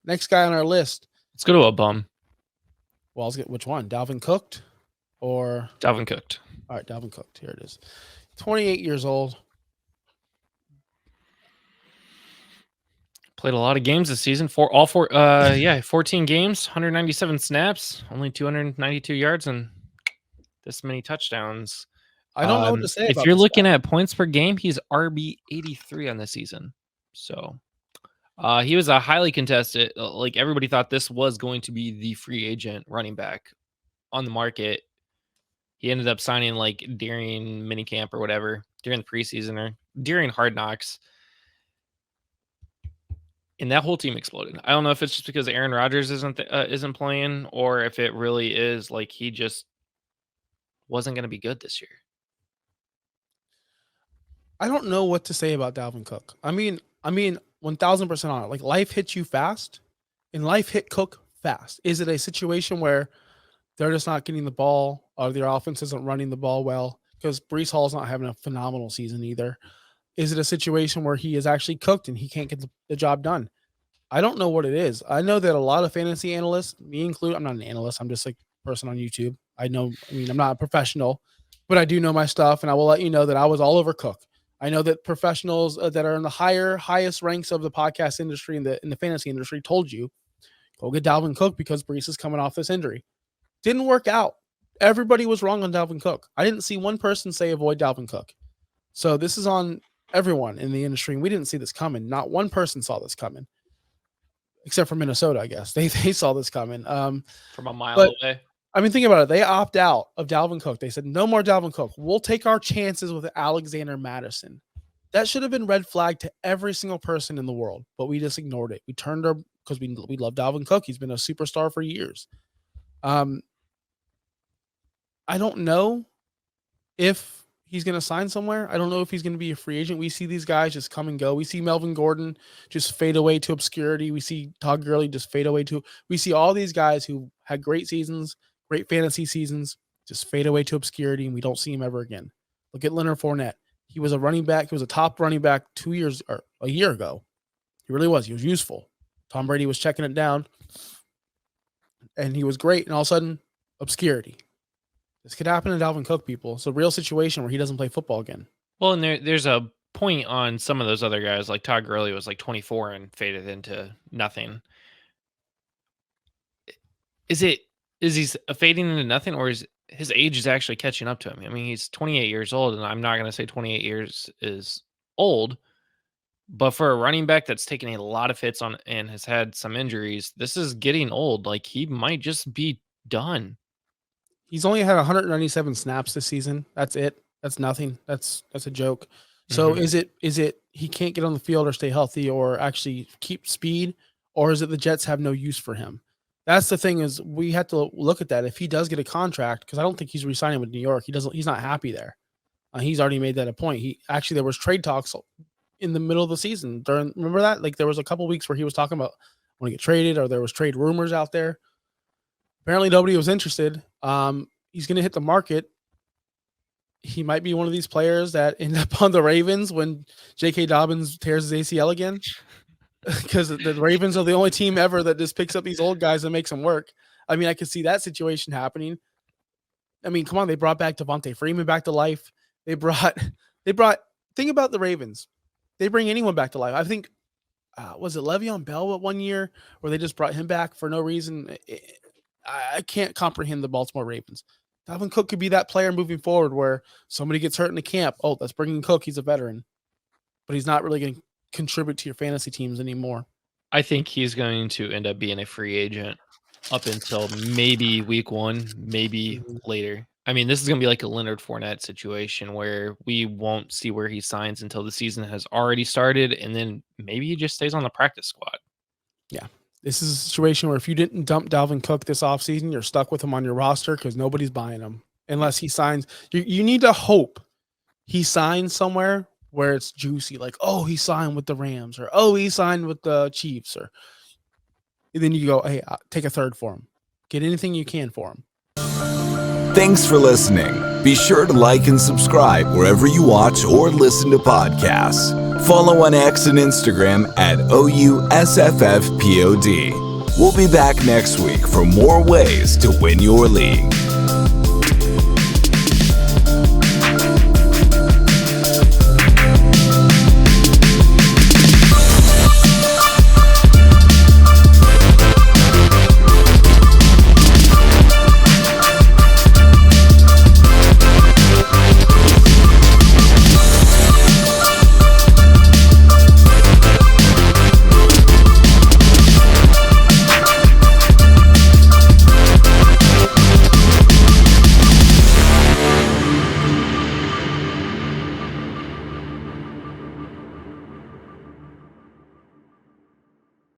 Next guy on our list. Let's go to a bum. Well, let's get which one? Dalvin Cook or Dalvin Cook. All right, Dalvin Cook. Here it is. 28 years old. Played a lot of games this season. 14 games, 197 snaps, only 292 yards, and this many touchdowns. I don't know what to say. If you're looking at points per game, he's RB 83 on the season. So he was a highly contested. Like everybody thought this was going to be the free agent running back on the market. He ended up signing like during minicamp or whatever, during the preseason or during Hard Knocks. And that whole team exploded. I don't know if it's just because Aaron Rodgers isn't playing, or if it really is like he just wasn't going to be good this year. I don't know what to say about Dalvin Cook. I mean, 1000% on it. Like life hits you fast, and life hit Cook fast. Is it a situation where they're just not getting the ball, or their offense isn't running the ball well? Because Breece Hall's not having a phenomenal season either. Is it a situation where he is actually cooked and he can't get the job done? I don't know what it is. I know that a lot of fantasy analysts, me included, I'm not an analyst. I'm just a person on YouTube. I'm not a professional, but I do know my stuff, and I will let you know that I was all over Cook. I know that professionals that are in the highest ranks of the podcast industry and in the fantasy industry told you, go get Dalvin Cook because Breece is coming off this injury. Didn't work out. Everybody was wrong on Dalvin Cook. I didn't see one person say avoid Dalvin Cook. So this is on everyone in the industry. And we didn't see this coming. Not one person saw this coming, except for Minnesota, I guess. They saw this coming. From a mile away. I mean, think about it. They opt out of Dalvin Cook. They said, no more Dalvin Cook. We'll take our chances with Alexander Madison. That should have been red flag to every single person in the world, but we just ignored it. We turned our, because we love Dalvin Cook. He's been a superstar for years. I don't know if he's going to sign somewhere. I don't know if he's going to be a free agent. We see these guys just come and go. We see Melvin Gordon just fade away to obscurity. We see Todd Gurley just fade away to, we see all these guys who had great seasons, great fantasy seasons, just fade away to obscurity, and we don't see him ever again. Look at Leonard Fournette. He was a running back. He was a top running back 2 years or a year ago. He really was. He was useful. Tom Brady was checking it down, and he was great. And all of a sudden, obscurity. This could happen to Dalvin Cook, people. It's a real situation where he doesn't play football again. Well, and there's a point on some of those other guys, like Todd Gurley was like 24 and faded into nothing. Is he fading into nothing, or is his age is actually catching up to him? I mean, he's 28 years old, and I'm not going to say 28 years is old, but for a running back that's taken a lot of hits on and has had some injuries, this is getting old. Like, he might just be done. He's only had 197 snaps this season. That's it. That's nothing. That's a joke. So is it he can't get on the field or stay healthy or actually keep speed, or is it the Jets have no use for him? That's the thing, is we have to look at that. If he does get a contract, because I don't think he's re-signing with New York. He's not happy there. He's already made that a point. There was trade talks in the middle of the season. Remember that? Like there was a couple weeks where he was talking about want to get traded, or there was trade rumors out there. Apparently nobody was interested. He's going to hit the market. He might be one of these players that end up on the Ravens when J.K. Dobbins tears his ACL again, because the Ravens are the only team ever that just picks up these old guys and makes them work. I mean, I could see that situation happening. I mean, come on, they brought back Devontae Freeman back to life. They brought. Think about the Ravens. They bring anyone back to life. I think was it Le'Veon Bell 1 year where they just brought him back for no reason. I can't comprehend the Baltimore Ravens. Dalvin Cook could be that player moving forward where somebody gets hurt in the camp. Oh, let's bring in Cook. He's a veteran, but he's not really going to contribute to your fantasy teams anymore. I think he's going to end up being a free agent up until maybe week 1, maybe later. I mean, this is going to be like a Leonard Fournette situation where we won't see where he signs until the season has already started, and then maybe he just stays on the practice squad. Yeah. This is a situation where if you didn't dump Dalvin Cook this offseason, you're stuck with him on your roster because nobody's buying him unless he signs. You need to hope he signs somewhere where it's juicy, like, oh, he signed with the Rams, or oh, he signed with the Chiefs, or and then you go, hey, take a third for him. Get anything you can for him. Thanks for listening. Be sure to like and subscribe wherever you watch or listen to podcasts. Follow on X and Instagram at OUSFFPOD. We'll be back next week for more ways to win your league.